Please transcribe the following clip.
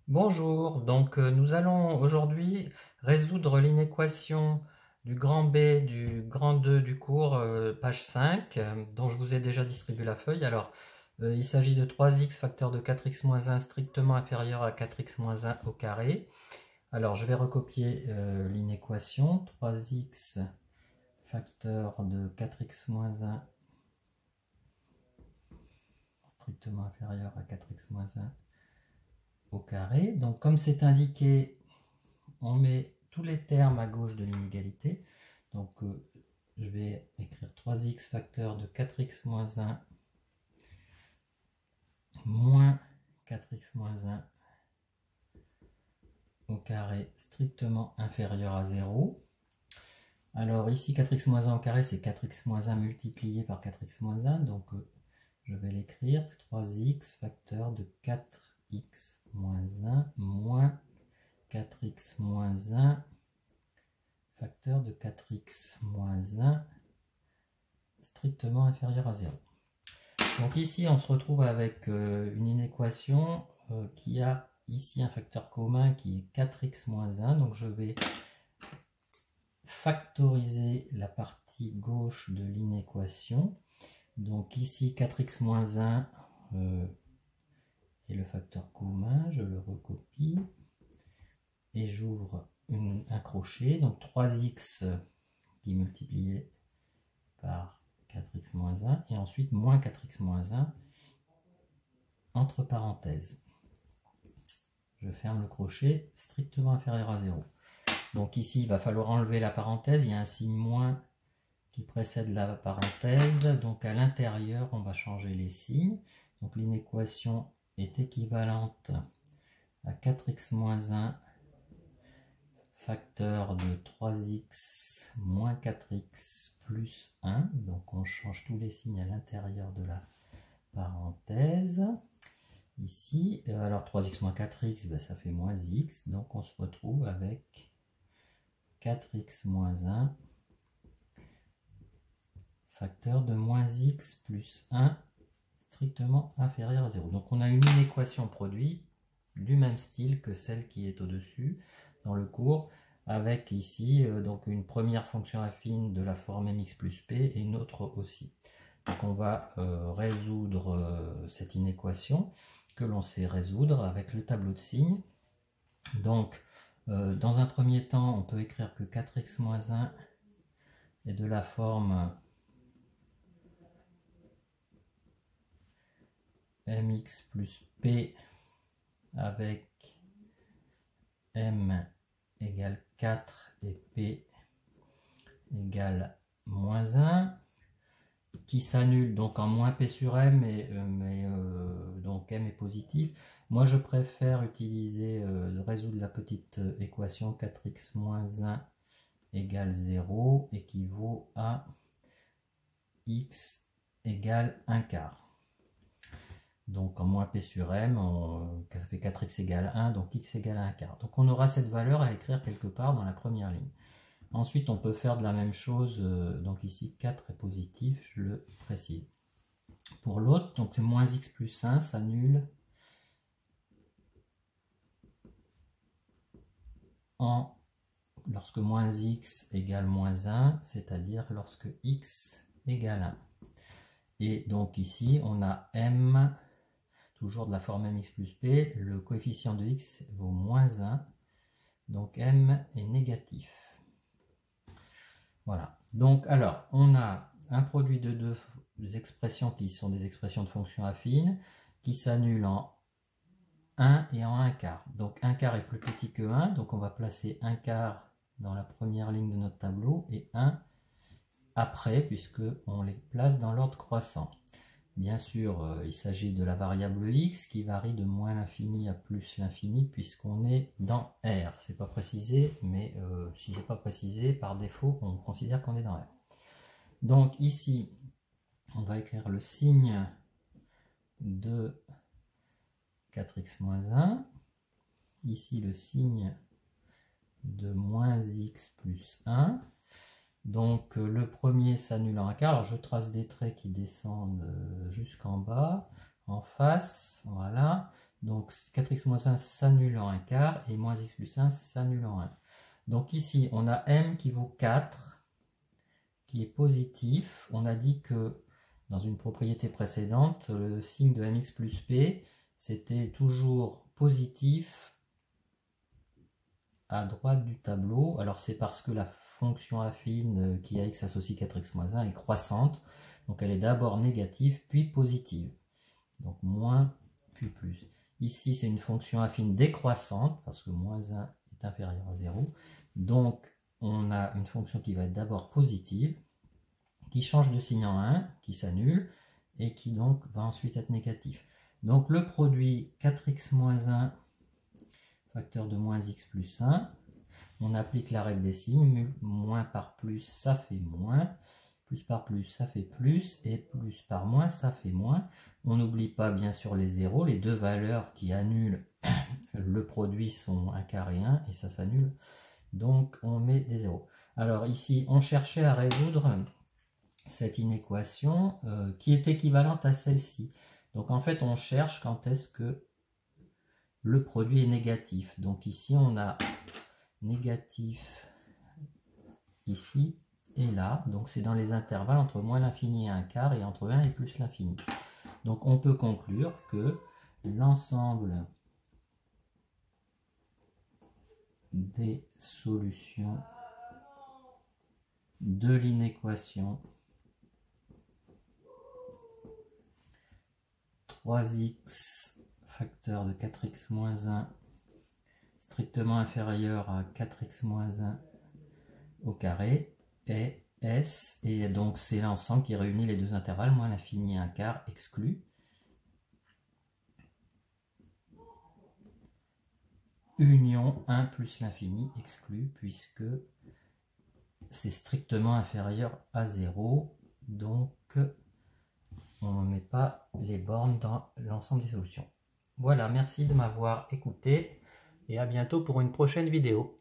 Bonjour, nous allons aujourd'hui résoudre l'inéquation du grand B du grand 2 du cours, page 5, dont je vous ai déjà distribué la feuille. Il s'agit de 3x facteur de 4x-1 strictement inférieur à 4x-1 au carré. Alors, je vais recopier l'inéquation. 3x facteur de 4x-1 strictement inférieur à 4x-1 au carré. Donc, comme c'est indiqué, on met tous les termes à gauche de l'inégalité. Donc, je vais écrire 3x facteur de 4x-1 moins 4x-1 au carré strictement inférieur à 0. Alors ici 4x-1 au carré, c'est 4x-1 multiplié par 4x-1. Donc je vais l'écrire 3x facteur de 4x-1 moins 4x-1 facteur de 4x-1 strictement inférieur à 0. Donc ici, on se retrouve avec une inéquation qui a ici un facteur commun qui est 4x-1. Donc je vais factoriser la partie gauche de l'inéquation. Donc ici, 4x-1 est le facteur commun. Je le recopie et j'ouvre un crochet. Donc 3x qui est multiplié par 4x-1 et ensuite moins 4x-1 entre parenthèses. Je ferme le crochet strictement inférieur à 0. Donc ici, il va falloir enlever la parenthèse. Il y a un signe moins qui précède la parenthèse. Donc à l'intérieur, on va changer les signes. Donc l'inéquation est équivalente à 4x-1 facteur de 3x moins 4x plus 1. Donc on change tous les signes à l'intérieur de la parenthèse. Ici, alors 3x moins 4x, ben ça fait moins x. Donc on se retrouve avec 4x moins 1 facteur de moins x plus 1 strictement inférieur à 0. Donc on a une inéquation produit du même style que celle qui est au-dessus dans le cours, avec ici donc une première fonction affine de la forme mx plus p et une autre aussi. Donc on va résoudre cette inéquation que l'on sait résoudre avec le tableau de signes. Donc dans un premier temps, on peut écrire que 4x-1 est de la forme mx plus p avec m égale 4 et p égale moins 1, qui s'annule donc en moins p sur m, donc m est positif. Moi je préfère utiliser, résoudre la petite équation 4x moins 1 égale 0 équivaut à x égale 1 quart. Donc en moins p sur m, ça fait 4x égale 1, donc x égale 1 quart. Donc on aura cette valeur à écrire quelque part dans la première ligne. Ensuite on peut faire de la même chose, donc ici 4 est positif, je le précise. Pour l'autre, donc c'est moins x plus 1 s'annule lorsque moins x égale moins 1, c'est-à-dire lorsque x égale 1. Et donc ici on a m, toujours de la forme mx plus p, le coefficient de x vaut moins 1, donc m est négatif. Voilà, donc alors on a un produit de deux expressions qui sont des expressions de fonctions affines, qui s'annulent en 1 et en 1 quart. Donc 1 quart est plus petit que 1, donc on va placer 1 quart dans la première ligne de notre tableau et 1 après, puisque on les place dans l'ordre croissant. Bien sûr, il s'agit de la variable x qui varie de moins l'infini à plus l'infini puisqu'on est dans R. C'est pas précisé, mais si c'est pas précisé, par défaut, on considère qu'on est dans R. Donc ici, on va écrire le signe de 4x moins 1. Ici, le signe de moins x plus 1. Donc le premier s'annule en 1 quart. Alors je trace des traits qui descendent jusqu'en bas, en face, voilà. Donc 4x-1 s'annule en 1 quart et moins x plus 1 s'annule en 1. Donc ici, on a m qui vaut 4, qui est positif. On a dit que dans une propriété précédente, le signe de mx plus p, c'était toujours positif à droite du tableau. Alors c'est parce que la fonction affine qui a x associe 4x-1 est croissante. Donc elle est d'abord négative, puis positive. Donc moins, puis plus. Ici, c'est une fonction affine décroissante, parce que moins 1 est inférieur à 0. Donc, on a une fonction qui va être d'abord positive, qui change de signe en 1, qui s'annule, et qui donc va ensuite être négatif. Donc, le produit 4x-1, facteur de moins x plus 1, on applique la règle des signes, moins par plus, ça fait moins. Plus par plus, ça fait plus, et plus par moins, ça fait moins. On n'oublie pas bien sûr les zéros, les deux valeurs qui annulent le produit sont 1 quart et 1, et ça s'annule. Donc on met des zéros. Alors ici, on cherchait à résoudre cette inéquation qui est équivalente à celle-ci. Donc en fait, on cherche quand est-ce que le produit est négatif. Donc ici, on a négatif ici et là, donc c'est dans les intervalles entre moins l'infini et 1 quart et entre 1 et plus l'infini. Donc on peut conclure que l'ensemble des solutions de l'inéquation 3x facteur de 4x-1 strictement inférieur à 4x-1 au carré est S, et donc c'est l'ensemble qui réunit les deux intervalles, moins l'infini et 1 quart exclu. Union 1 plus l'infini exclu, puisque c'est strictement inférieur à 0, donc on ne met pas les bornes dans l'ensemble des solutions. Voilà, merci de m'avoir écouté, et à bientôt pour une prochaine vidéo.